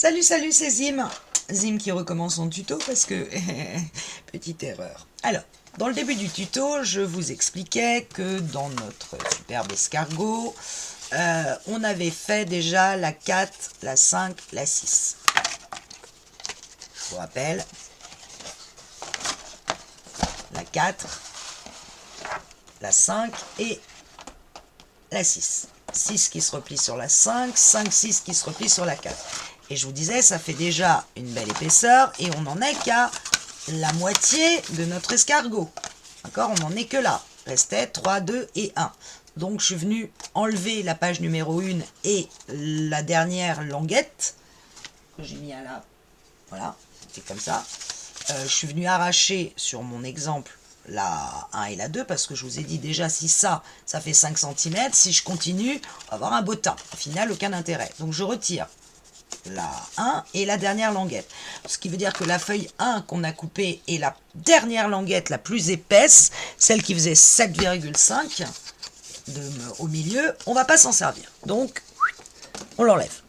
Salut, salut, c'est Zim. Zim qui recommence son tuto parce que... petite erreur. Alors, dans le début du tuto, je vous expliquais que dans notre superbe escargot, on avait fait déjà la 4, la 5, la 6. Je vous rappelle, la 4, la 5 et la 6. 6 qui se replie sur la 5, 5, 6 qui se replie sur la 4. Et je vous disais, ça fait déjà une belle épaisseur et on n'en est qu'à la moitié de notre escargot. D'accord? On n'en est que là. Restait 3, 2 et 1. Donc je suis venu enlever la page numéro 1 et la dernière languette que j'ai mis à la... Voilà, c'était comme ça. Je suis venu arracher sur mon exemple la 1 et la 2 parce que je vous ai dit déjà si ça fait 5 cm, si je continue, on va avoir un bottin. Au final, aucun intérêt. Donc je retire la 1 et la dernière languette. Ce qui veut dire que la feuille 1 qu'on a coupée est la dernière languette la plus épaisse, celle qui faisait 7,5 au milieu, on va pas s'en servir. Donc, on l'enlève.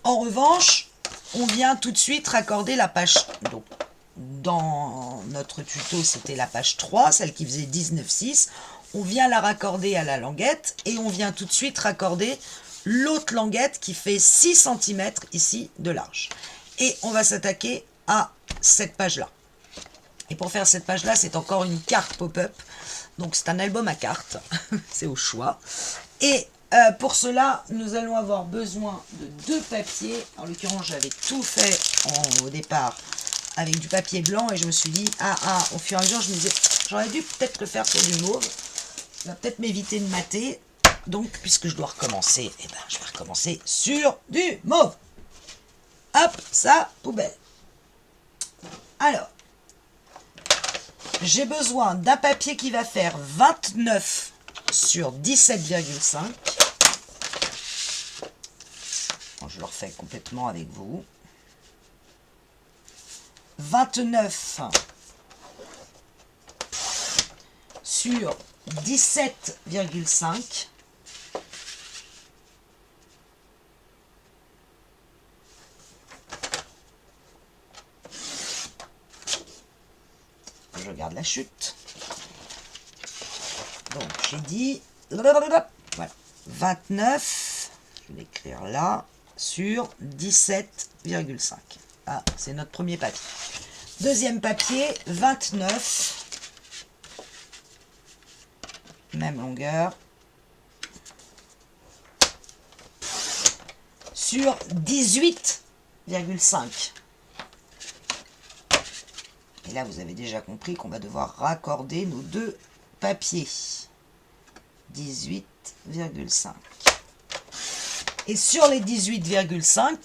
En revanche, on vient tout de suite raccorder la page... Donc, dans notre tuto, c'était la page 3, celle qui faisait 19,6. On vient la raccorder à la languette et on vient tout de suite raccorder l'autre languette qui fait 6 cm ici de large. Et on va s'attaquer à cette page-là. Et pour faire cette page-là, c'est encore une carte pop-up. Donc c'est un album à cartes, c'est au choix. Et pour cela, nous allons avoir besoin de 2 papiers. En l'occurrence, j'avais tout fait au départ avec du papier blanc et je me suis dit, au fur et à mesure, je me disais, j'aurais dû peut-être le faire sur du mauve. Ça va peut-être m'éviter de mater. Donc, puisque je dois recommencer, eh ben, je vais recommencer sur du mauve. Hop, ça, poubelle. Alors, j'ai besoin d'un papier qui va faire 29 sur 17,5. Bon, je le refais complètement avec vous. 29 sur 17,5. Je regarde la chute. Donc j'ai dit voilà, 29, je vais l'écrire là, sur 17,5. Ah, c'est notre premier papier. Deuxième papier, 29, même longueur, sur 18,5. Et là, vous avez déjà compris qu'on va devoir raccorder nos 2 papiers. 18,5. Et sur les 18,5,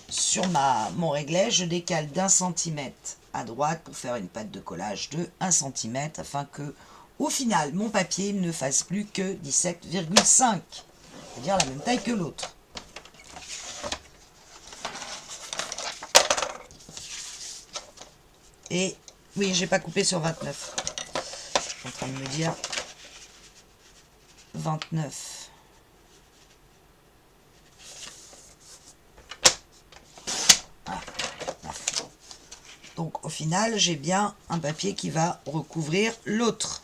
sur mon réglet, je décale d'1 cm à droite pour faire une patte de collage de 1 cm afin que, au final, mon papier ne fasse plus que 17,5. C'est-à-dire la même taille que l'autre. Et oui, j'ai pas coupé sur 29. Je suis en train de me dire 29. Voilà. Donc au final, j'ai bien un papier qui va recouvrir l'autre.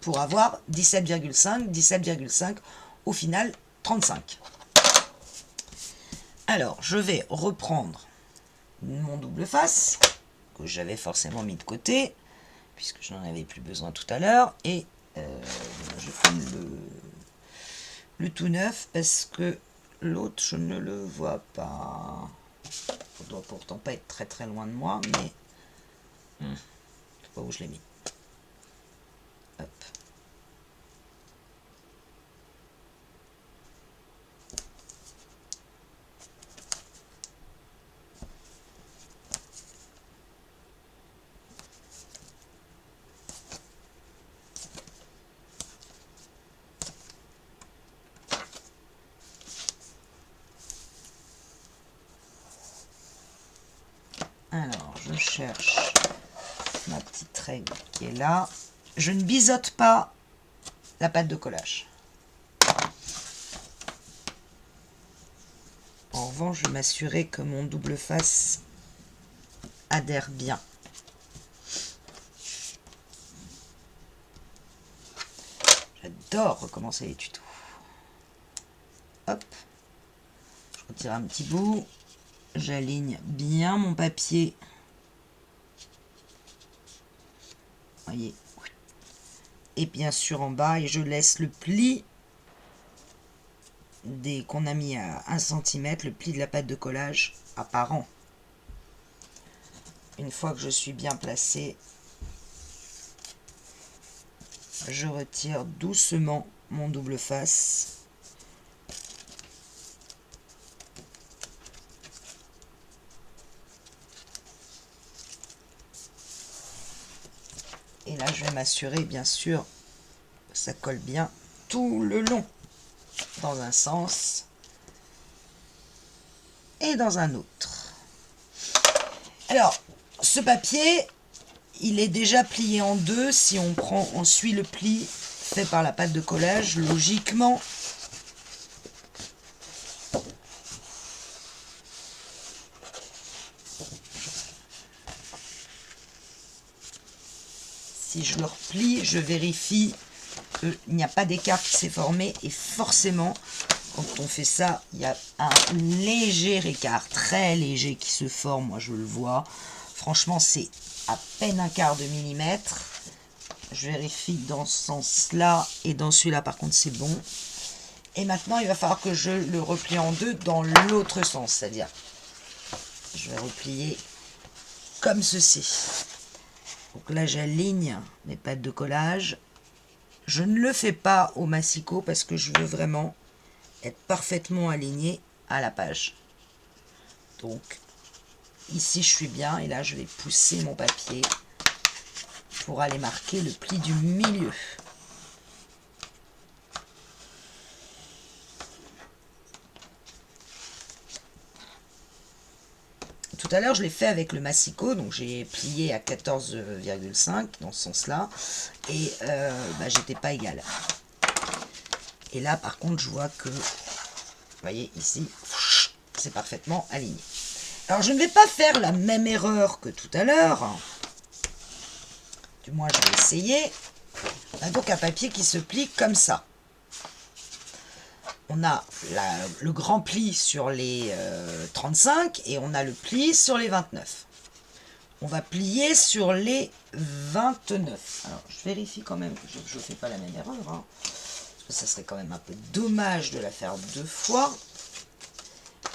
Pour avoir 17,5, 17,5, au final 35. Alors, je vais reprendre mon double face, que j'avais forcément mis de côté, puisque je n'en avais plus besoin tout à l'heure, et je prends le tout neuf, parce que l'autre, je ne le vois pas. Il ne doit pourtant pas être très très loin de moi, mais je ne sais pas où je l'ai mis. Hop. Alors, je cherche ma petite règle qui est là. Je ne biseaute pas la pâte de collage. revanche, je vais m'assurer que mon double face adhère bien. J'adore recommencer les tutos. Hop, je retire un petit bout, j'aligne bien mon papier. Voyez. Et bien sûr en bas, et je laisse le pli qu'on a mis à 1 cm, le pli de la pâte de collage apparent. Une fois que je suis bien placé, je retire doucement mon double face. Et là, je vais m'assurer, bien sûr, que ça colle bien tout le long, dans un sens et dans un autre. Alors, ce papier, il est déjà plié en deux. Si on suit le pli fait par la pâte de collage, logiquement, si je le replie, je vérifie qu'il n'y a pas d'écart qui s'est formé, et forcément, quand on fait ça, il y a un léger écart, très léger, qui se forme. Moi, je le vois. Franchement, c'est à peine un quart de millimètre. Je vérifie dans ce sens-là, et dans celui-là, par contre, c'est bon. Et maintenant, il va falloir que je le replie en deux dans l'autre sens, c'est-à-dire, je vais replier comme ceci. Donc là, j'aligne mes pâtes de collage. Je ne le fais pas au massicot parce que je veux vraiment être parfaitement aligné à la page. Donc, ici, je suis bien. Et là, je vais pousser mon papier pour aller marquer le pli du milieu. Tout à l'heure, je l'ai fait avec le massicot, donc j'ai plié à 14,5 dans ce sens-là, et j'étais pas égale. Et là, par contre, je vois que, vous voyez ici, c'est parfaitement aligné. Alors, je ne vais pas faire la même erreur que tout à l'heure. Du moins, je vais essayer. On a donc un papier qui se plie comme ça. On a le grand pli sur les 35 et on a le pli sur les 29. On va plier sur les 29. Alors, je vérifie quand même que je ne fais pas la même erreur. Hein, parce que ça serait quand même un peu dommage de la faire deux fois.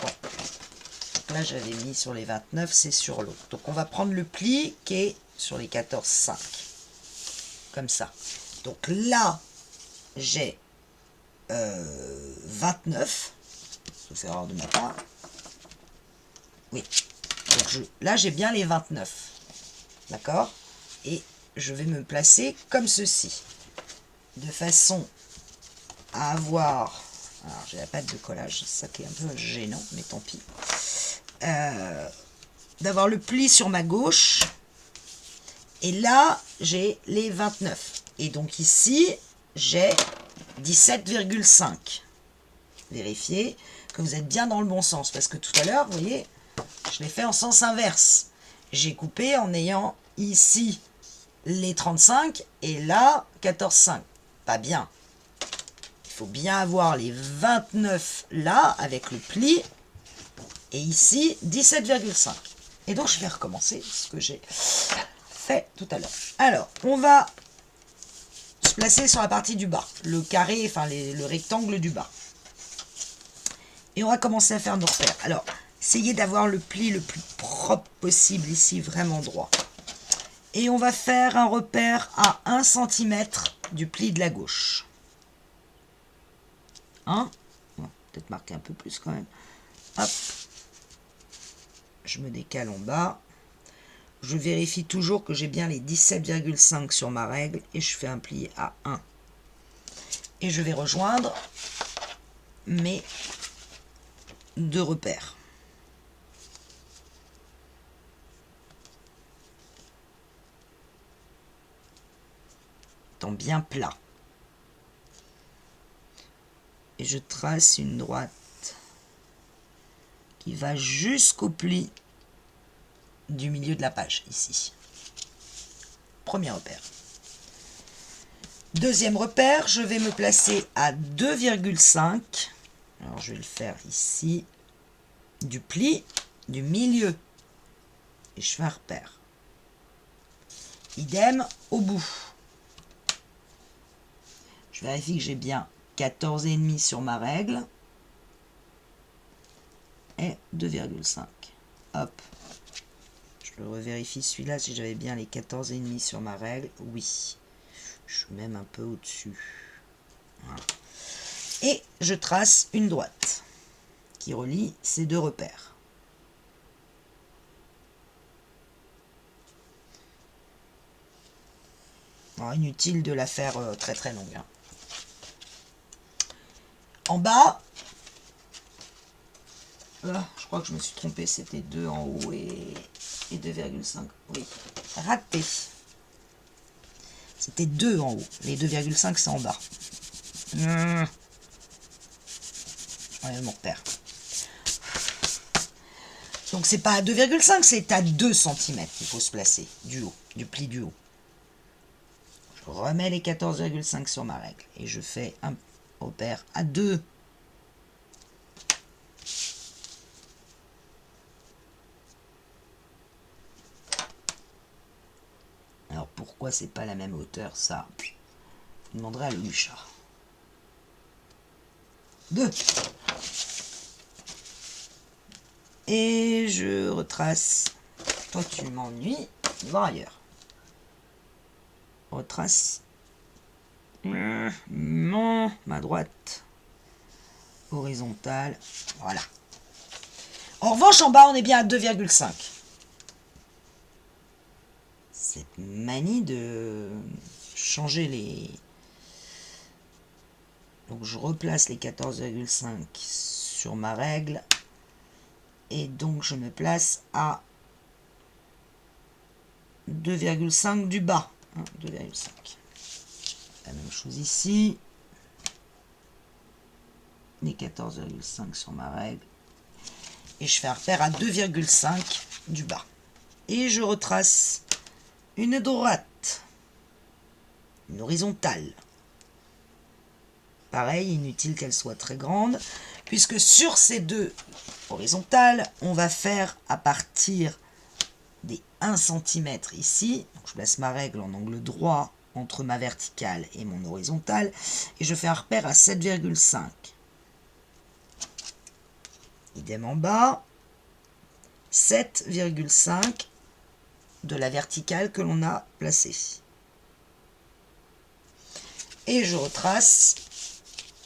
Bon. Donc là, j'avais mis sur les 29, c'est sur l'autre. Donc, on va prendre le pli qui est sur les 14,5. Comme ça. Donc là, j'ai 29, sauf erreur de ma part. Oui. Donc là, j'ai bien les 29. D'accord? Et je vais me placer comme ceci. De façon à avoir... Alors, j'ai la pâte de collage, ça qui est un peu gênant, mais tant pis. D'avoir le pli sur ma gauche. Et là, j'ai les 29. Et donc ici, j'ai 17,5. Vérifiez que vous êtes bien dans le bon sens. Parce que tout à l'heure, vous voyez, je l'ai fait en sens inverse. J'ai coupé en ayant ici les 35 et là 14,5. Pas bien. Il faut bien avoir les 29 là avec le pli. Et ici 17,5. Et donc je vais recommencer ce que j'ai fait tout à l'heure. Alors, on va se placer sur la partie du bas, le carré, enfin le rectangle du bas. Et on va commencer à faire nos repères. Alors, essayez d'avoir le pli le plus propre possible ici, vraiment droit. Et on va faire un repère à 1 cm du pli de la gauche. Hein? Bon, peut-être marquer un peu plus quand même. Hop. Je me décale en bas. Je vérifie toujours que j'ai bien les 17,5 sur ma règle et je fais un pli à 1. Et je vais rejoindre mes deux repères. Étant bien plat. Et je trace une droite qui va jusqu'au pli du milieu de la page, ici. Premier repère. Deuxième repère, je vais me placer à 2,5. Alors je vais le faire ici, du pli, du milieu. Et je fais un repère. Idem au bout. Je vérifie que j'ai bien 14,5 sur ma règle. Et 2,5. Hop. Je le revérifie celui-là si j'avais bien les 14,5 sur ma règle. Oui. Je suis même un peu au-dessus. Voilà. Et je trace une droite qui relie ces deux repères. Alors, inutile de la faire très très longue. Hein. En bas, je crois que je me suis trompé, c'était 2 en haut et 2,5. Oui, raté. C'était 2 en haut, les 2,5 c'est en bas. Ouais, mon repère. Donc c'est pas à 2,5, c'est à 2 cm qu'il faut se placer, du haut, du pli du haut. Je remets les 14,5 sur ma règle et je fais un repère à 2. Alors pourquoi c'est pas la même hauteur, ça je demanderai à Lucha. 2. Et je retrace. Toi tu m'ennuies, voir ailleurs. Retrace ma droite horizontale. Voilà. En revanche, en bas, on est bien à 2,5. Cette manie de changer les... Donc je replace les 14,5 sur ma règle. Et donc je me place à 2,5 du bas. 2,5. La même chose ici. Les 14,5 sur ma règle. Et je fais un repère à 2,5 du bas. Et je retrace une droite. Une horizontale. Pareil, inutile qu'elle soit très grande. Puisque sur ces deux horizontales, on va faire à partir des 1 cm ici. Donc je place ma règle en angle droit entre ma verticale et mon horizontale. Et je fais un repère à 7,5. Idem en bas. 7,5 de la verticale que l'on a placée. Et je retrace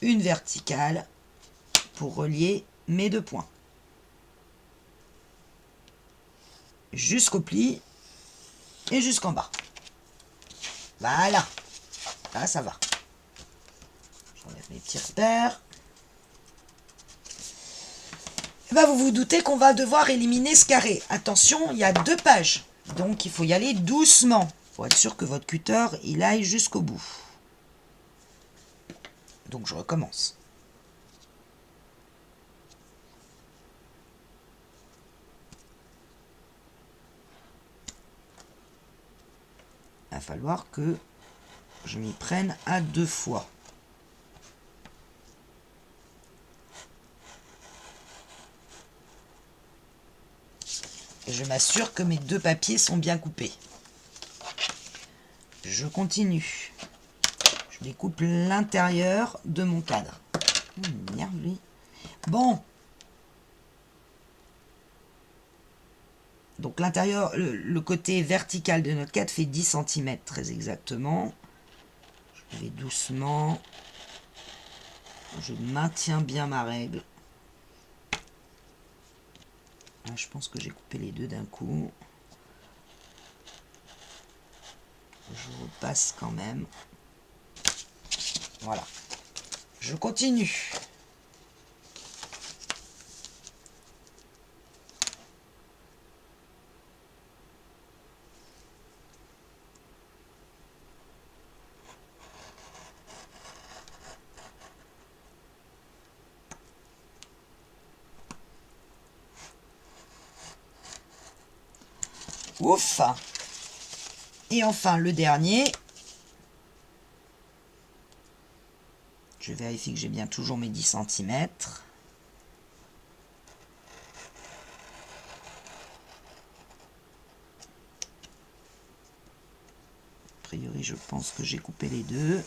une verticale pour relier mes deux points. Jusqu'au pli et jusqu'en bas. Voilà. Là, ça va. J'enlève mes petits repères. Et ben, vous vous doutez qu'on va devoir éliminer ce carré. Attention, il y a 2 pages. Donc, il faut y aller doucement. Il faut être sûr que votre cutter, il aille jusqu'au bout. Donc, je recommence. Il va falloir que je m'y prenne à 2 fois. Et je m'assure que mes 2 papiers sont bien coupés. Je continue. Je découpe l'intérieur de mon cadre. Merde, lui. Bon. Donc l'intérieur, le côté vertical de notre cadre fait 10 cm très exactement. Je vais doucement. Je maintiens bien ma règle. Là, je pense que j'ai coupé les deux d'un coup. Je repasse quand même. Voilà. Je continue. Ouf. Et enfin, le dernier. Je vérifie que j'ai bien toujours mes 10 cm. A priori, je pense que j'ai coupé les deux.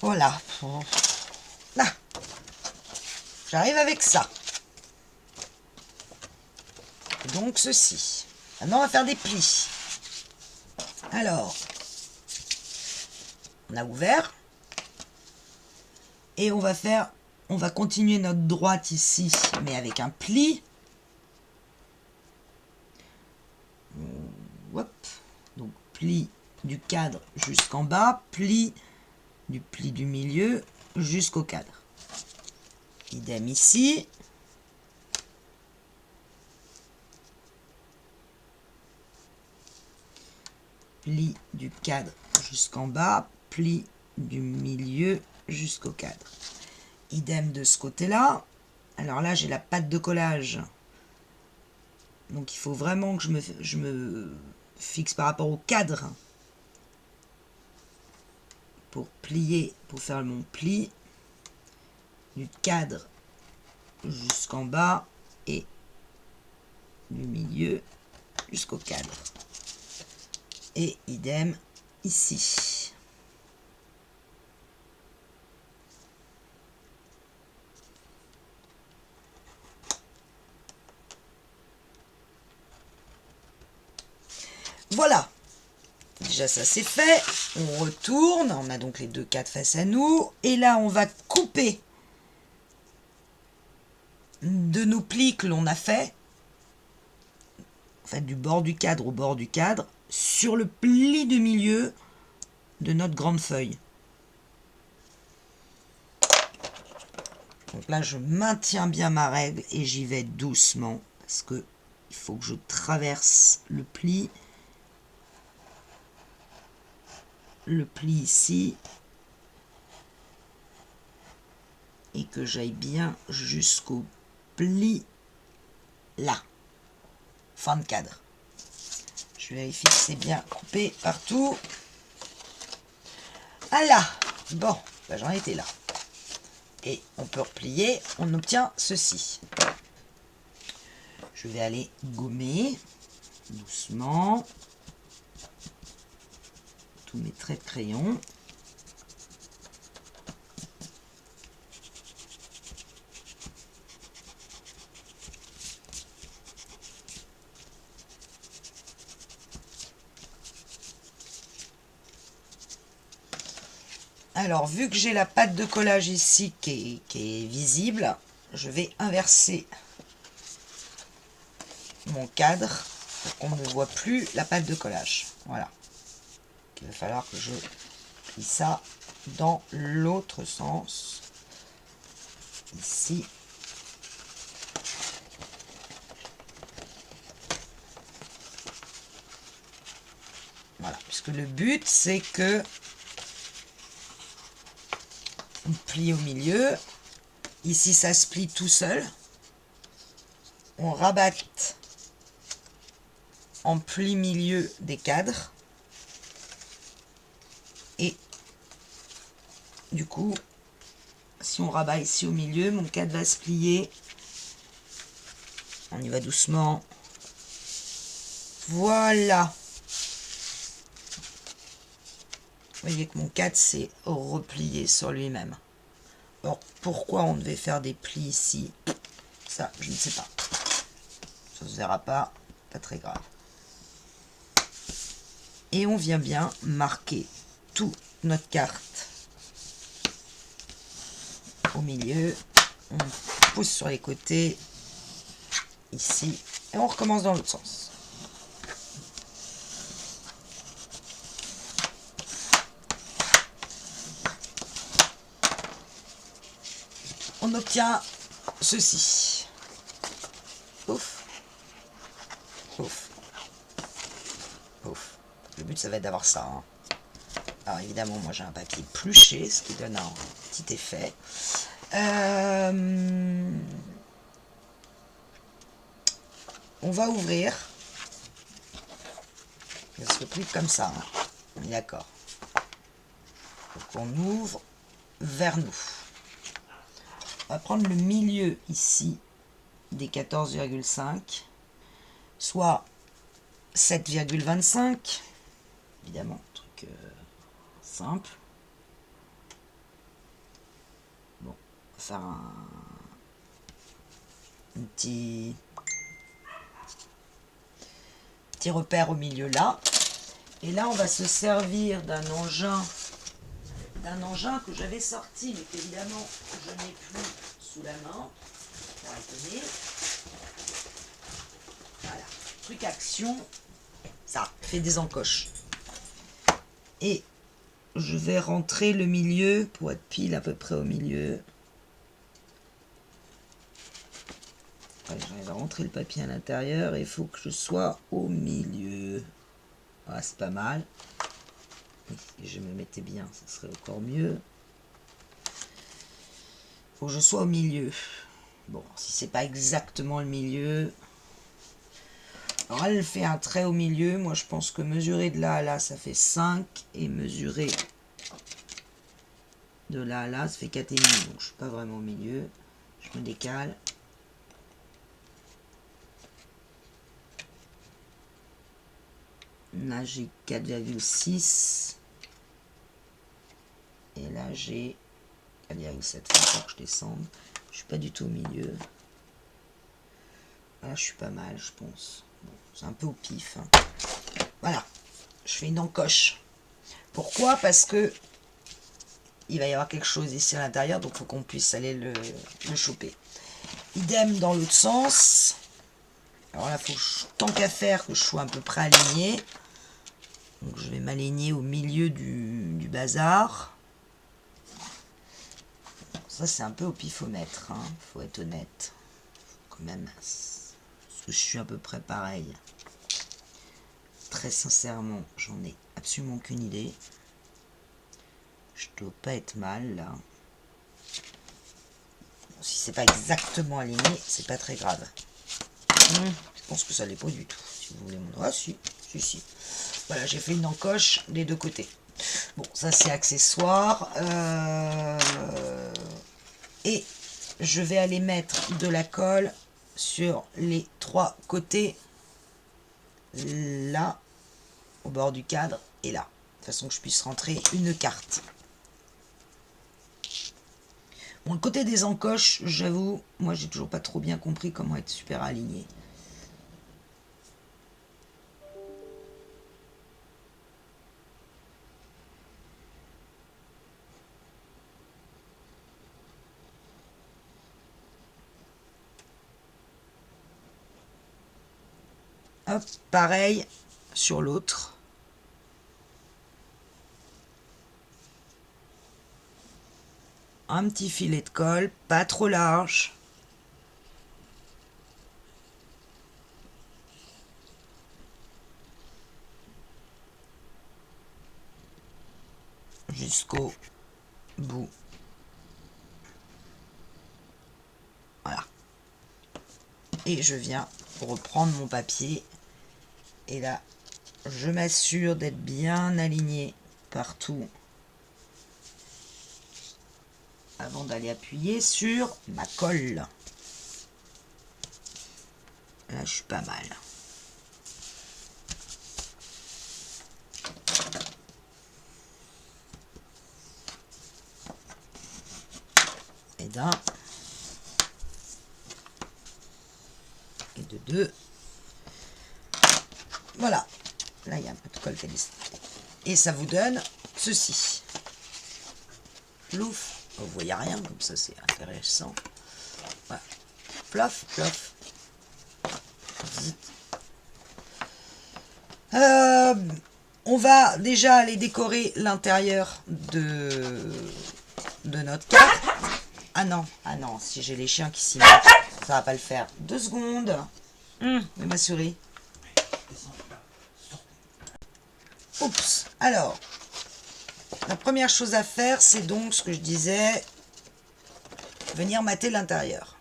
Voilà. Là. J'arrive avec ça. Donc ceci. Maintenant, on va faire des plis. Alors, on a ouvert. Et on va continuer notre droite ici, mais avec un pli. Hop. Donc, pli du cadre jusqu'en bas, pli du milieu jusqu'au cadre. Idem ici. Pli du cadre jusqu'en bas, pli du milieu jusqu'au cadre. Idem de ce côté-là. Alors là, j'ai la patte de collage. Donc il faut vraiment que je me fixe par rapport au cadre pour plier, pour faire mon pli du cadre jusqu'en bas et du milieu jusqu'au cadre. Et idem ici. Voilà. Déjà ça c'est fait. On retourne. On a donc les deux cadres face à nous. Et là on va couper de nos plis que l'on a fait. En fait du bord du cadre au bord du cadre. Sur le pli du milieu de notre grande feuille. Donc là je maintiens bien ma règle et j'y vais doucement. Parce que il faut que je traverse le pli. Le pli ici et que j'aille bien jusqu'au pli là, fin de cadre. Je vérifie que c'est bien coupé partout. Voilà, bon, ben j'en étais là. Et on peut replier, on obtient ceci. Je vais aller gommer doucement tous mes traits de crayon. Alors, vu que j'ai la pâte de collage ici qui est visible, je vais inverser mon cadre pour qu'on ne voit plus la pâte de collage. Voilà. Il va falloir que je plie ça dans l'autre sens. Ici. Voilà. Puisque le but, c'est que on plie au milieu. Ici, ça se plie tout seul. On rabatte en pli milieu des cadres. Et du coup, si on rabat ici au milieu, mon cadre va se plier. On y va doucement. Voilà. Vous voyez que mon cadre s'est replié sur lui-même. Alors, pourquoi on devait faire des plis ici? Ça, je ne sais pas. Ça se verra pas. Pas très grave. Et on vient bien marquer toute notre carte au milieu. On pousse sur les côtés. Ici. Et on recommence dans l'autre sens. On obtient ceci. Ouf. Ouf. Ouf. Le but, ça va être d'avoir ça. Hein. Alors, évidemment, moi, j'ai un papier pluché, ce qui donne un petit effet. On va ouvrir Ça se replie comme ça, hein. On est d'accord. Donc on ouvre vers nous. On va prendre le milieu ici des 14,5, soit 7,25. Évidemment, truc simple. Bon, on va faire un petit repère au milieu là. Et là, on va se servir d'un engin que j'avais sorti, mais qu'évidemment, je n'ai plus sous la main. Pour étonner. Voilà, truc action, ça fait des encoches. Et je vais rentrer le milieu pour être pile à peu près au milieu. Je vais rentrer le papier à l'intérieur et il faut que je sois au milieu. Voilà, c'est pas mal. Si je me mettais bien, ça serait encore mieux. Il faut que je sois au milieu. Bon, si c'est pas exactement le milieu. Alors elle fait un trait au milieu. Moi je pense que mesurer de là à là, ça fait 5. Et mesurer de là à là, ça fait 4,5. Donc je suis pas vraiment au milieu. Je me décale. Là j'ai 4,6. Et là j'ai 4,7. Il faut que je descende. Je suis pas du tout au milieu. Là je suis pas mal, je pense. Bon, c'est un peu au pif. Hein. Voilà. Je fais une encoche. Pourquoi? Parce que il va y avoir quelque chose ici à l'intérieur, donc il faut qu'on puisse aller le choper. Idem dans l'autre sens. Alors là, il faut tant qu'à faire que je sois à peu près aligné. Donc je vais m'aligner au milieu du bazar. Ça, c'est un peu au pifomètre, hein, faut être honnête. Faut quand même, parce que je suis à peu près pareil. Très sincèrement, j'en ai absolument aucune idée. Je dois pas être mal là. Bon, si c'est pas exactement aligné, c'est pas très grave. Je pense que ça l'est pas du tout. Si vous voulez mon doigt, si. Voilà, j'ai fait une encoche des deux côtés. Bon, ça c'est accessoire. Et je vais aller mettre de la colle sur les 3 côtés. Là, au bord du cadre, et là. De façon que je puisse rentrer une carte. Bon, le côté des encoches, j'avoue, moi j'ai toujours pas trop bien compris comment être super aligné. Hop, pareil sur l'autre. Un petit filet de colle, pas trop large. Jusqu'au bout. Voilà. Et je viens reprendre mon papier. Et là, je m'assure d'être bien aligné partout. Avant d'aller appuyer sur ma colle. Là, je suis pas mal. Et d'un. Et de deux. Voilà. Là, il y a un peu de colle félicité. Et ça vous donne ceci. Plouf. Vous voyez rien, comme ça c'est intéressant. Voilà. Plof, plof. On va déjà aller décorer l'intérieur de notre carte. Ah non, si j'ai les chiens qui s'y mettent, ça va pas le faire. 2 secondes. Mais ma souris. Oups. Alors, la première chose à faire, c'est donc ce que je disais, venir mater l'intérieur.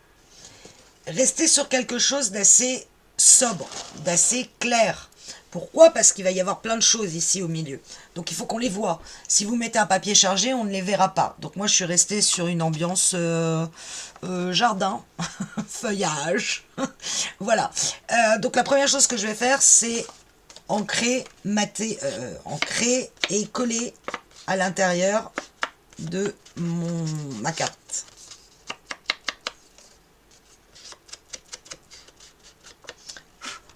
Rester sur quelque chose d'assez sobre, d'assez clair. Pourquoi? Parce qu'il va y avoir plein de choses ici au milieu. Donc il faut qu'on les voit. Si vous mettez un papier chargé, on ne les verra pas. Donc moi je suis restée sur une ambiance jardin, feuillage. Voilà. Donc la première chose que je vais faire, c'est ancrer, mater, ancrer et coller à l'intérieur de ma carte.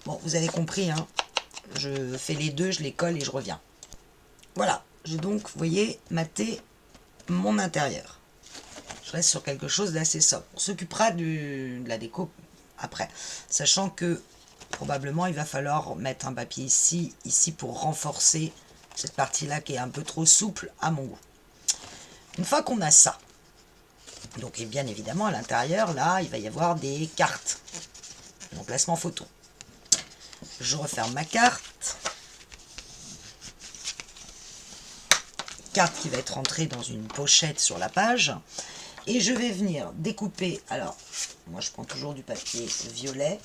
Bon, vous avez compris, hein. Je fais les deux, je les colle et je reviens. Voilà, j'ai donc, vous voyez, maté mon intérieur. Je reste sur quelque chose d'assez sobre. On s'occupera de la déco après, sachant que probablement il va falloir mettre un papier ici pour renforcer cette partie-là qui est un peu trop souple à mon goût. Une fois qu'on a ça, donc et bien évidemment à l'intérieur, là, il va y avoir des cartes. Donc placement photo. Je referme ma carte. Carte qui va être rentrée dans une pochette sur la page. Et je vais venir découper. Alors, moi je prends toujours du papier violet.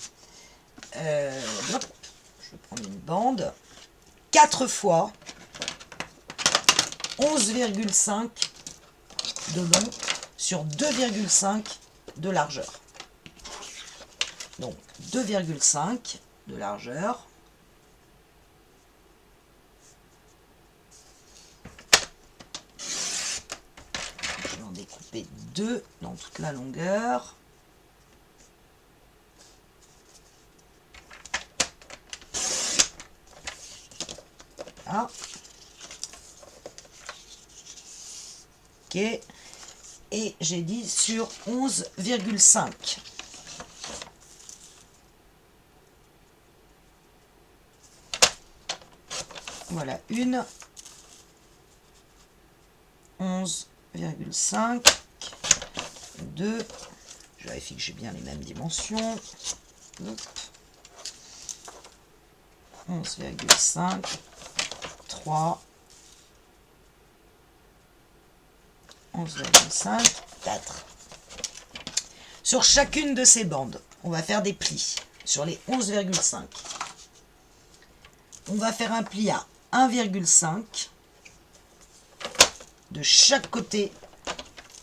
Je vais prendre une bande. 4 fois 11,5 de long sur 2,5 de largeur. Donc 2,5 de largeur. Je vais en découper 2 dans toute la longueur. Là. Ok. Et j'ai dit sur 11,5. Voilà, une 11,5, 2, je vérifie que j'ai bien les mêmes dimensions, 11,5, 3, 11,5, 4. Sur chacune de ces bandes, on va faire des plis sur les 11,5. On va faire un pli à 1,5 de chaque côté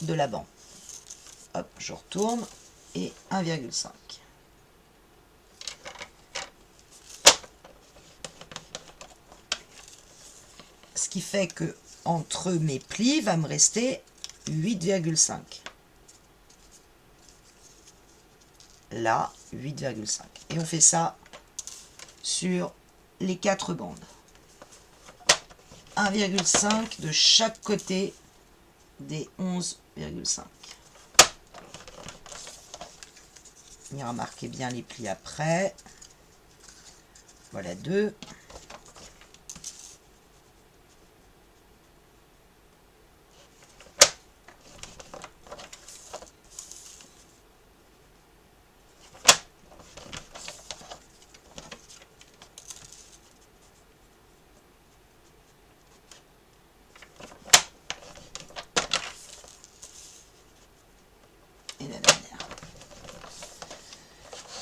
de la bande. Hop, je retourne et 1,5. Ce qui fait que entre mes plis va me rester 8,5. Là, 8,5. Et on fait ça sur les 4 bandes. 1,5 de chaque côté des 11,5. On ira marquer bien les plis après. Voilà 2.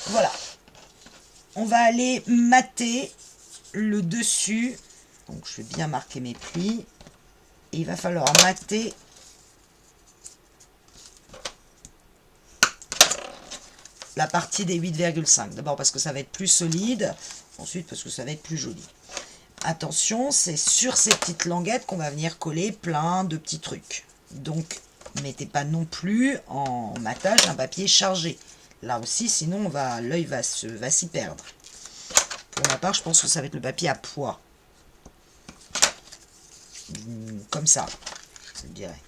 Voilà, on va aller mater le dessus, donc je vais bien marquer mes plis, et il va falloir mater la partie des 8,5, d'abord parce que ça va être plus solide, ensuite parce que ça va être plus joli. Attention, c'est sur ces petites languettes qu'on va venir coller plein de petits trucs, donc mettez pas non plus en matage un papier chargé. Là aussi, sinon l'œil va s'y perdre. Pour ma part, je pense que ça va être le papier à pois. Comme ça, je dirais.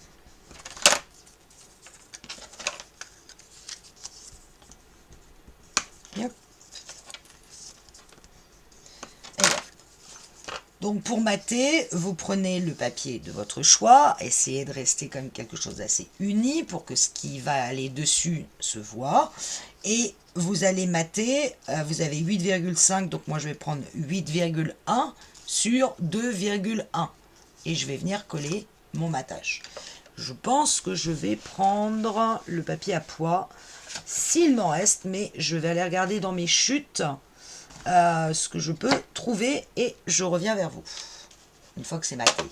Yep. Et voilà. Donc pour mater, vous prenez le papier de votre choix, essayez de rester comme quelque chose d'assez uni pour que ce qui va aller dessus se voit. Et vous allez mater, vous avez 8,5, donc moi je vais prendre 8,1 sur 2,1. Et je vais venir coller mon matage. Je pense que je vais prendre le papier à pois, s'il m'en reste, mais je vais aller regarder dans mes chutes. ce que je peux trouver et je reviens vers vous une fois que c'est maté.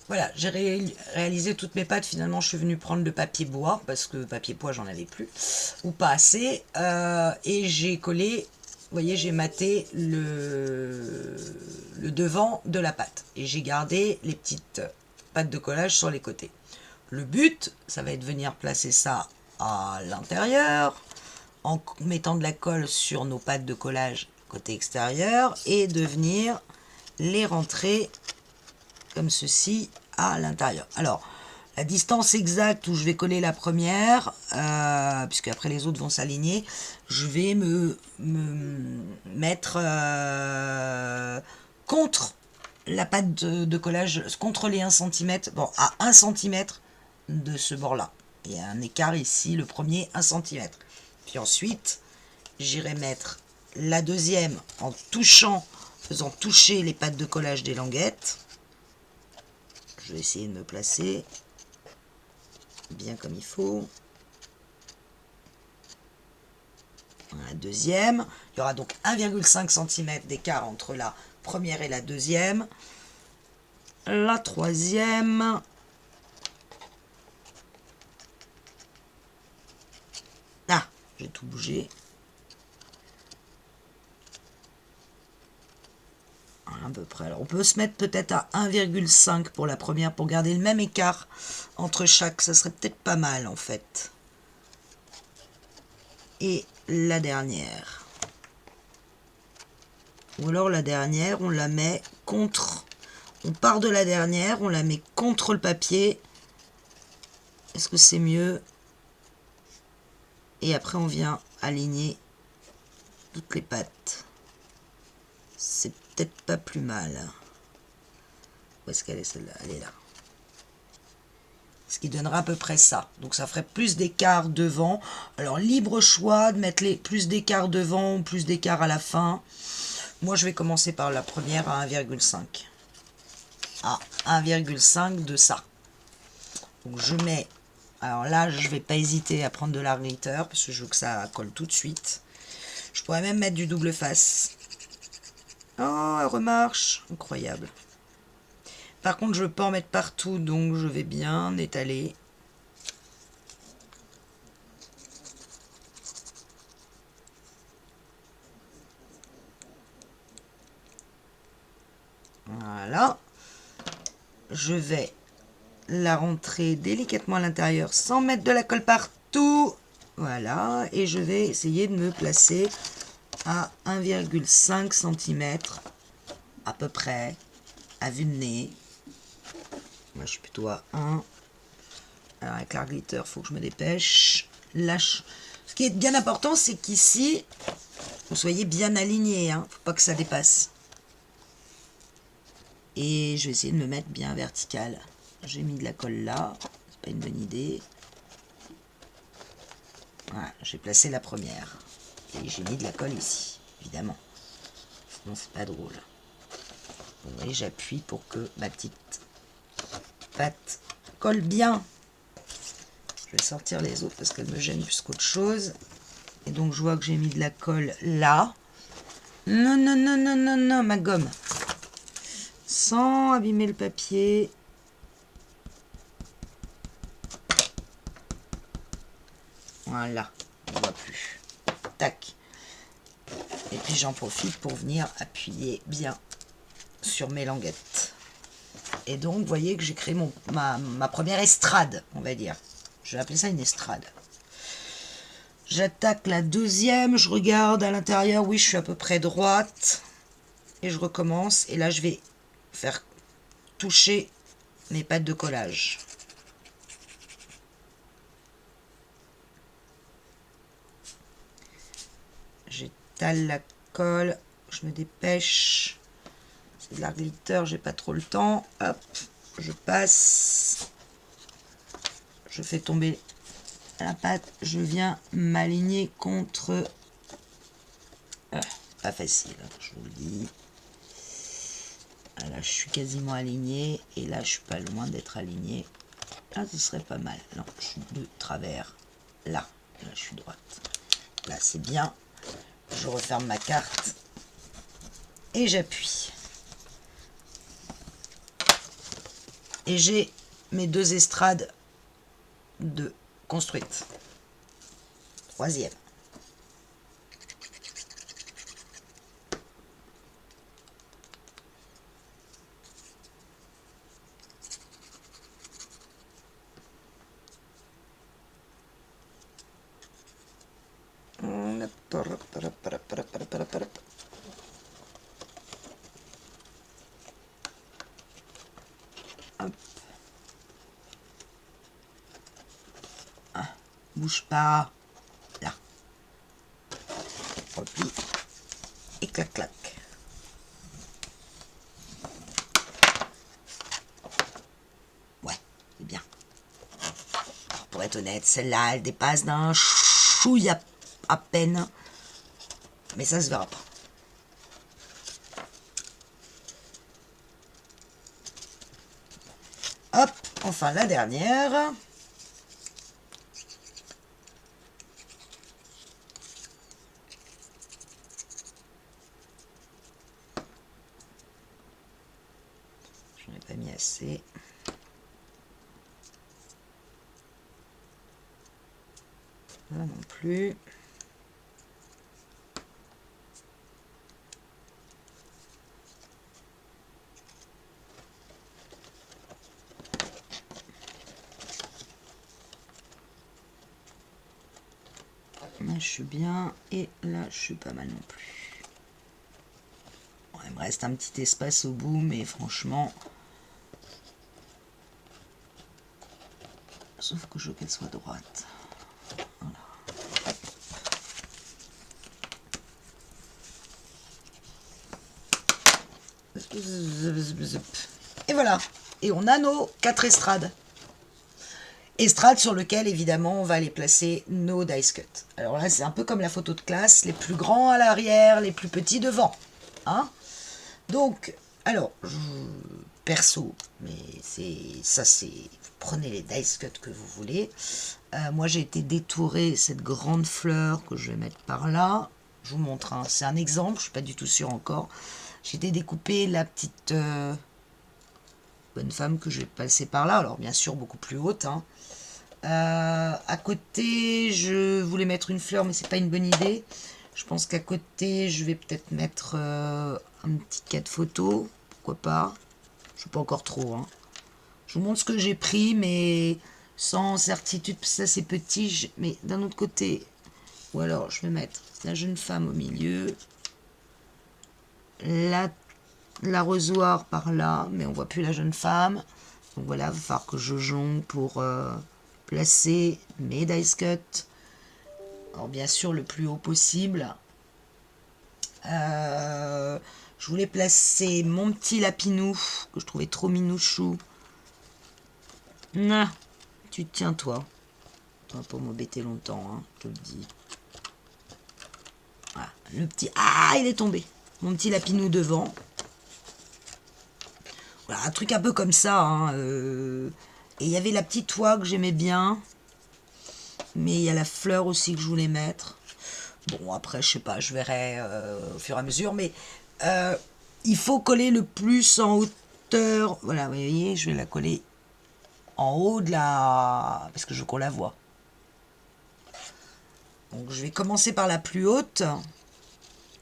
Voilà, j'ai réalisé toutes mes pâtes. Finalement, je suis venue prendre le papier bois parce que papier pois, j'en avais plus ou pas assez. Et j'ai collé, vous voyez, j'ai maté le devant de la pâte et j'ai gardé les petites pâtes de collage sur les côtés. Le but, ça va être de venir placer ça à l'intérieur en mettant de la colle sur nos pâtes de collage côté extérieur et de venir les rentrer comme ceci à l'intérieur. Alors, la distance exacte où je vais coller la première, puisque après les autres vont s'aligner, je vais me mettre contre la pâte de collage, contre les 1 cm, bon, à 1 cm de ce bord-là. Il y a un écart ici, le premier 1 cm. Puis ensuite, j'irai mettre la deuxième en touchant, faisant toucher les pâtes de collage des languettes. Je vais essayer de me placer bien comme il faut. La deuxième, il y aura donc 1,5 cm d'écart entre la première et la deuxième. La troisième, ah, j'ai tout bougé. À peu près. Alors on peut se mettre peut-être à 1,5 pour la première pour garder le même écart entre chaque. Ça serait peut-être pas mal en fait. Et la dernière. Ou alors la dernière, on la met contre. On part de la dernière, on la met contre le papier. Est-ce que c'est mieux? Et après on vient aligner toutes les pattes. C'est peut-être pas plus mal. Où est-ce qu'elle est celle-là? Elle est là. Ce qui donnera à peu près ça. Donc ça ferait plus d'écart devant. Alors libre choix de mettre plus d'écart devant ou plus d'écart à la fin. Moi je vais commencer par la première à 1,5. À 1,5 de ça. Donc je mets... Alors là je vais pas hésiter à prendre de la glitter parce que je veux que ça colle tout de suite. Je pourrais même mettre du double face. Oh, elle remarche. Incroyable. Par contre, je ne veux pas en mettre partout, donc je vais bien étaler. Voilà. Je vais la rentrer délicatement à l'intérieur sans mettre de la colle partout. Voilà. Et je vais essayer de me placer à 1,5 cm à peu près, à vue de nez. Moi, je suis plutôt à 1. Alors, avec la glitter, il faut que je me dépêche. Lâche. Ce qui est bien important, c'est qu'ici, vous soyez bien aligné. Hein. Faut pas que ça dépasse. Et je vais essayer de me mettre bien vertical. J'ai mis de la colle là. C'est pas une bonne idée. Voilà, j'ai placé la première. Et j'ai mis de la colle ici, évidemment. Sinon, c'est pas drôle. Vous voyez, j'appuie pour que ma petite pâte colle bien. Je vais sortir les autres parce qu'elles me gênent plus qu'autre chose. Et donc, je vois que j'ai mis de la colle là. Non, non, non, non, non, non, ma gomme. Sans abîmer le papier. Voilà, on ne voit plus. Tac. Et puis, j'en profite pour venir appuyer bien sur mes languettes. Et donc, vous voyez que j'ai créé ma première estrade, on va dire. Je vais appeler ça une estrade. J'attaque la deuxième, je regarde à l'intérieur, oui, je suis à peu près droite. Et je recommence. Et là, je vais faire toucher mes pâtes de collage. J'étale la colle, je me dépêche. C'est de la glitter, j'ai pas trop le temps. Hop, je passe. Je fais tomber la pâte, je viens m'aligner contre... pas facile, je vous le dis. Là, je suis quasiment aligné. Et là, je suis pas loin d'être aligné. Là, ce serait pas mal. Non, je suis de travers. Là, je suis droite. Là, c'est bien. Je referme ma carte et j'appuie. Et j'ai mes 2 estrades construites. Troisième. Hop. Ah, bouge pas. Là. Replie. Et clac clac. Ouais, c'est bien. Alors, pour être honnête, celle-là, elle dépasse d'un chouille à peine. Mais ça se verra pas. Hop, enfin la dernière. J'en ai pas mis assez. Là non plus. Là je suis bien et là je suis pas mal non plus. Bon, il me reste un petit espace au bout, mais franchement, sauf que je veux qu'elle soit droite. Voilà. Et voilà. Et on a nos 4 estrades. Estrades sur lesquelles, évidemment, on va aller placer nos dice cuts. Alors là, c'est un peu comme la photo de classe. Les plus grands à l'arrière, les plus petits devant. Hein? Donc, alors, perso, mais c'est... Vous prenez les dice cuts que vous voulez. Moi, j'ai été détourer cette grande fleur que je vais mettre par là. Je vous montre, hein. C'est un exemple, je ne suis pas du tout sûre encore. J'ai été découper la petite bonne femme que je vais passer par là. Alors, bien sûr, beaucoup plus haute. Hein. À côté, je voulais mettre une fleur, mais c'est pas une bonne idée. Je pense qu'à côté, je vais peut-être mettre un petit cas de photo. Pourquoi pas? Je sais pas encore trop. Hein. Je vous montre ce que j'ai pris, mais sans certitude. Ça, c'est petit. Mais d'un autre côté, ou alors je vais mettre la jeune femme au milieu. L'arrosoir par là, mais on voit plus la jeune femme. Donc voilà, il va falloir que je jongle pour placer mes dice cuts. Alors bien sûr le plus haut possible. Je voulais placer mon petit lapinou que je trouvais trop minouchou. Non, tu te tiens toi. Tu vas pas m'embêter longtemps, hein, je te le dis. Voilà, le petit... Ah, il est tombé. Mon petit lapinou devant. Voilà, un truc un peu comme ça. Hein, Et il y avait la petite oie que j'aimais bien. Mais il y a la fleur aussi que je voulais mettre. Bon, après, je sais pas, je verrai au fur et à mesure. Mais il faut coller le plus en hauteur. Voilà, vous voyez, je vais la coller en haut de la... Parce que je veux qu'on la voit. Donc, je vais commencer par la plus haute,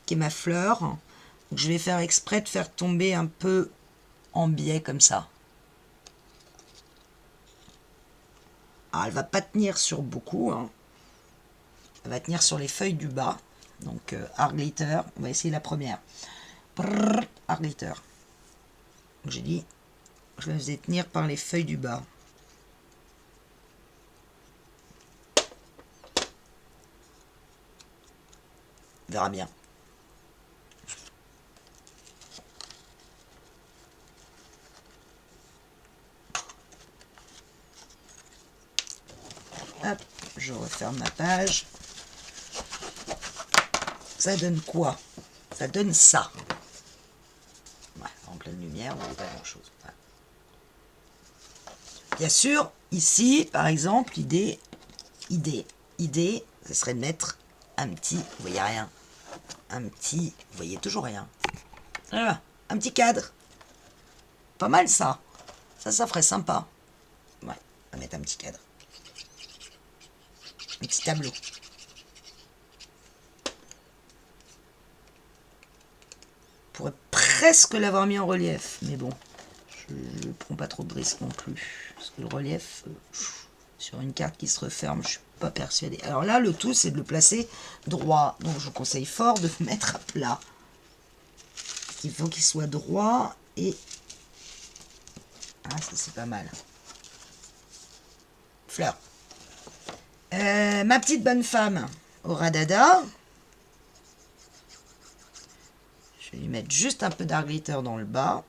qui est ma fleur. Donc, je vais faire exprès de faire tomber un peu en biais comme ça. Alors, elle va pas tenir sur beaucoup. Hein. Elle va tenir sur les feuilles du bas. Donc, art glitter. On va essayer la première. Art glitter. J'ai dit, je la faisais tenir par les feuilles du bas. On verra bien. Hop, je referme ma page. Ça donne quoi? Ça donne ça. Ouais, en pleine lumière, on ne voit pas grand-chose. Ouais. Bien sûr, ici, par exemple, l'idée, ce serait de mettre un petit, vous voyez rien, un petit, vous voyez toujours rien. Voilà, un petit cadre. Pas mal ça. Ça ferait sympa. Ouais, on va mettre un petit cadre. Un petit tableau. On pourrait presque l'avoir mis en relief, mais bon, je ne prends pas trop de risques non plus. Parce que le relief, sur une carte qui se referme, je suis pas persuadée. Alors là, le tout, c'est de le placer droit. Donc je vous conseille fort de le mettre à plat. Il faut qu'il soit droit et... Ah, ça c'est pas mal. Fleur. Ma petite bonne femme au radada. Je vais lui mettre juste un peu d'art glitter dans le bas.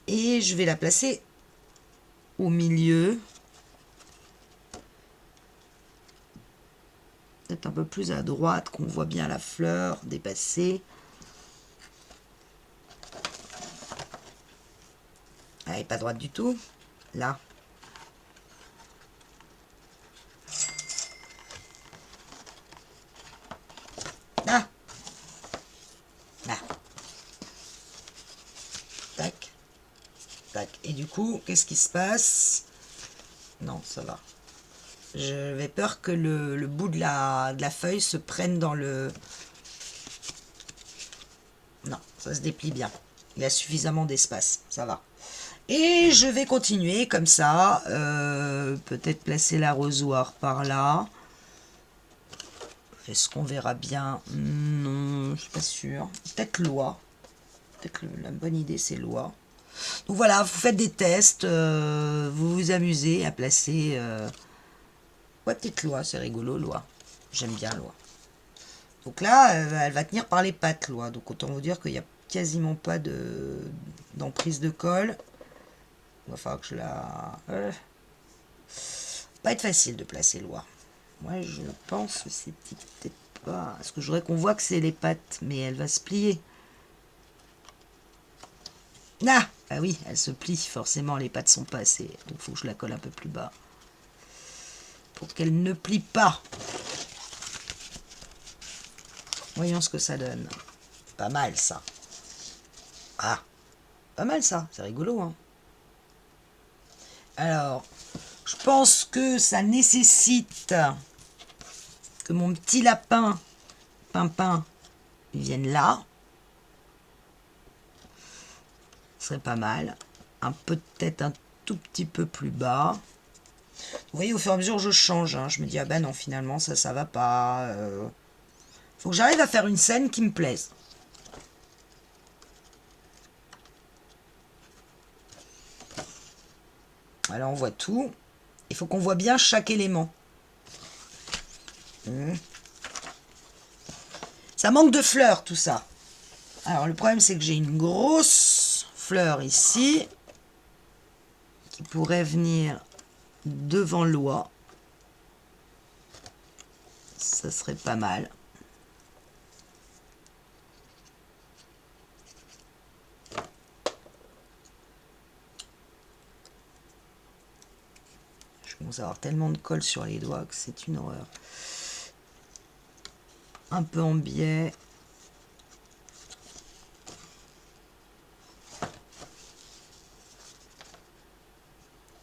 Et je vais la placer au milieu. Peut-être un peu plus à droite, qu'on voit bien la fleur dépasser. Elle n'est pas droite du tout. Là. Là. Là. Tac. Tac. Et du coup, qu'est-ce qui se passe? Non, ça va. J'avais peur que le bout de la feuille se prenne dans le... Non, ça se déplie bien. Il y a suffisamment d'espace, ça va. Et je vais continuer comme ça. Peut-être placer l'arrosoir par là. Est-ce qu'on verra bien? Non, je suis pas sûre. Peut-être l'oie. Peut-être la bonne idée, c'est l'oie. Donc voilà, vous faites des tests. Vous vous amusez à placer... Ouais, petite l'oie, c'est rigolo, l'oie. J'aime bien l'oie. Donc là, elle va tenir par les pattes, l'oie. Donc autant vous dire qu'il n'y a quasiment pas d'emprise de colle. Il va falloir que je la... Pas être facile de placer l'oie. Moi, je pense que c'est peut-être pas... Parce que je voudrais qu'on voit que c'est les pattes, mais elle va se plier. Ah, bah oui, elle se plie, forcément, les pattes sont pas assez. Donc il faut que je la colle un peu plus bas. Pour qu'elle ne plie pas. Voyons ce que ça donne. Pas mal, ça. Ah, pas mal, ça. C'est rigolo, hein. Alors, je pense que ça nécessite que mon petit lapin, Pimpin, vienne là. Ce serait pas mal. Peut-être un tout petit peu plus bas. Vous voyez, au fur et à mesure, je change. Hein. Je me dis, ah ben non, finalement, ça va pas. Faut que j'arrive à faire une scène qui me plaise. Alors, on voit tout. Il faut qu'on voit bien chaque élément. Ça manque de fleurs, tout ça. Alors, le problème, c'est que j'ai une grosse fleur ici qui pourrait venir devant l'oie. Ça serait pas mal. Je commence à avoir tellement de colle sur les doigts que c'est une horreur. Un peu en biais.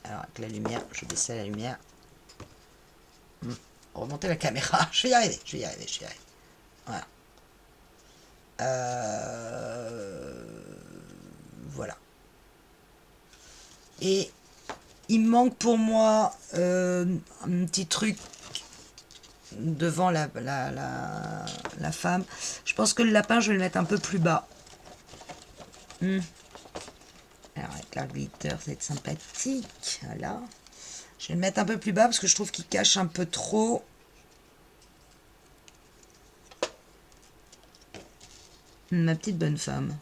Alors avec la lumière, je vais baisser la lumière. Remonter la caméra. Je vais y arriver, je vais y arriver, je vais y arriver. Voilà. Voilà. Et il manque pour moi un petit truc devant la femme. Je pense que le lapin, je vais le mettre un peu plus bas. Alors avec la glitter, ça va être sympathique. Voilà. Je vais le mettre un peu plus bas parce que je trouve qu'il cache un peu trop. Ma petite bonne femme.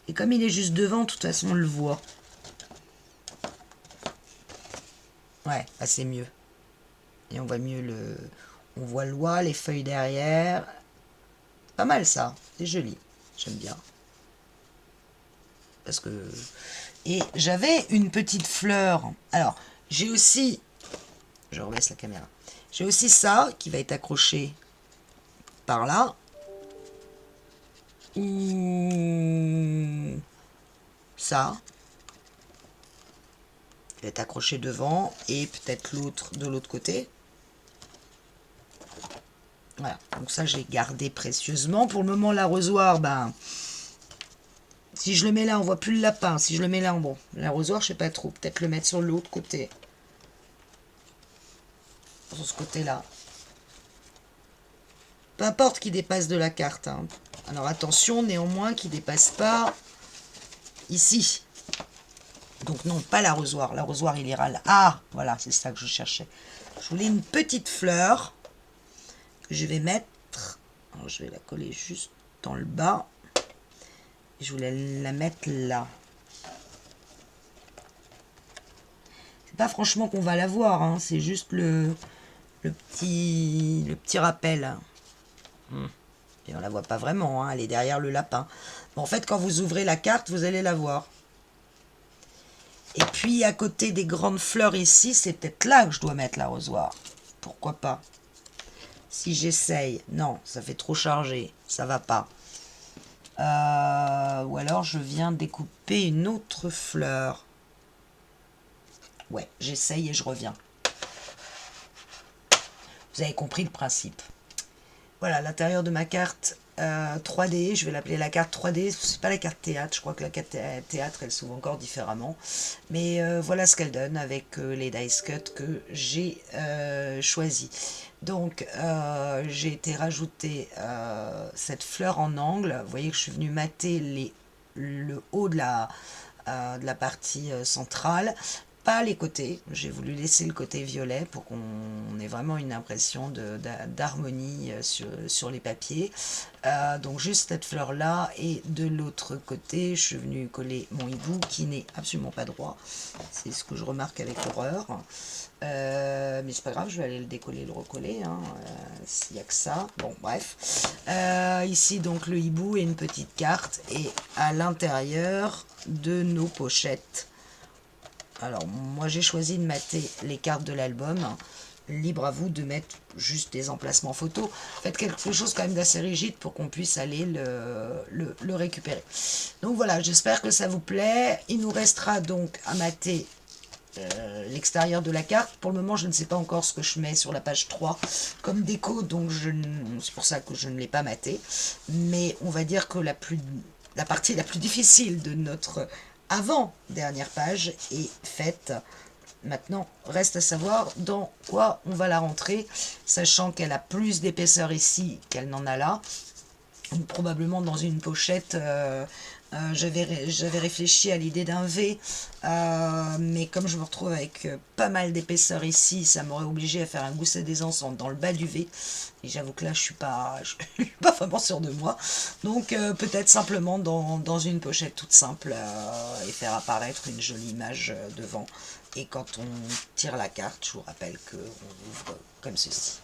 Et comme il est juste devant, de toute façon, on le voit. Ouais, bah c'est mieux. Et on voit mieux le... On voit l'oie, les feuilles derrière. Pas mal ça. C'est joli. J'aime bien. Parce que... Et j'avais une petite fleur. Alors, j'ai aussi je rebaisse la caméra. J'ai aussi ça qui va être accroché par là. Ou ça. Qui va être accroché devant. Et peut-être l'autre de l'autre côté. Voilà. Donc ça, j'ai gardé précieusement. Pour le moment, l'arrosoir, ben... Si je le mets là, on voit plus le lapin. Si je le mets là, bon, l'arrosoir, je sais pas trop. Peut-être le mettre sur l'autre côté. Sur ce côté-là. Peu importe qu'il dépasse de la carte. Hein. Alors attention, néanmoins, qu'il dépasse pas ici. Donc non, pas l'arrosoir. L'arrosoir, il ira là. Ah, voilà, c'est ça que je cherchais. Je voulais une petite fleur que je vais mettre. Alors, je vais la coller juste dans le bas. Je voulais la mettre là. C'est pas franchement qu'on va la voir, hein, c'est juste le petit rappel. Et on la voit pas vraiment, hein, elle est derrière le lapin. Bon, en fait, quand vous ouvrez la carte, vous allez la voir. Et puis, à côté des grandes fleurs ici, c'est peut-être là que je dois mettre l'arrosoir. Pourquoi pas? Si j'essaye, non, ça fait trop chargé, ça va pas. Ou alors je viens découper une autre fleur. Ouais, j'essaye et je reviens. Vous avez compris le principe. Voilà, l'intérieur de ma carte 3D, je vais l'appeler la carte 3D, c'est pas la carte théâtre, je crois que la carte théâtre elle s'ouvre encore différemment. Mais voilà ce qu'elle donne avec les dice cut que j'ai choisi. Donc j'ai été rajouter cette fleur en angle. Vous voyez que je suis venue mater le haut de la partie centrale. Pas les côtés, j'ai voulu laisser le côté violet pour qu'on ait vraiment une impression d'harmonie sur les papiers. Donc juste cette fleur là, et de l'autre côté je suis venue coller mon hibou qui n'est absolument pas droit. C'est ce que je remarque avec horreur. Mais c'est pas grave, je vais aller le décoller, le recoller, hein, s'il n'y a que ça. Bon, bref. Ici, donc, le hibou et une petite carte. Et à l'intérieur de nos pochettes. Alors, moi, j'ai choisi de mater les cartes de l'album. Libre à vous de mettre juste des emplacements photos. Faites quelque chose quand même d'assez rigide pour qu'on puisse aller le récupérer. Donc voilà, j'espère que ça vous plaît. Il nous restera donc à mater l'extérieur de la carte. Pour le moment, je ne sais pas encore ce que je mets sur la page 3 comme déco, donc c'est pour ça que je ne l'ai pas maté. Mais on va dire que la partie la plus difficile de notre avant-dernière page est faite. Maintenant, reste à savoir dans quoi on va la rentrer, sachant qu'elle a plus d'épaisseur ici qu'elle n'en a là. Donc, probablement dans une pochette, j'avais réfléchi à l'idée d'un V, mais comme je me retrouve avec pas mal d'épaisseur ici, ça m'aurait obligé à faire un gousset d'aisance dans le bas du V. Et j'avoue que là, je suis pas vraiment sûre de moi. Donc peut-être simplement dans une pochette toute simple et faire apparaître une jolie image devant. Et quand on tire la carte, je vous rappelle qu'on ouvre comme ceci.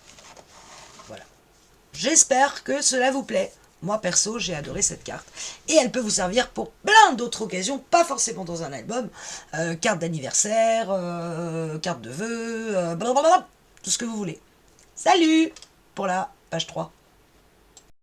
Voilà. J'espère que cela vous plaît. Moi, perso, j'ai adoré cette carte. Et elle peut vous servir pour plein d'autres occasions, pas forcément dans un album. Carte d'anniversaire, carte de vœux, blablabla, tout ce que vous voulez. Salut pour la page 3.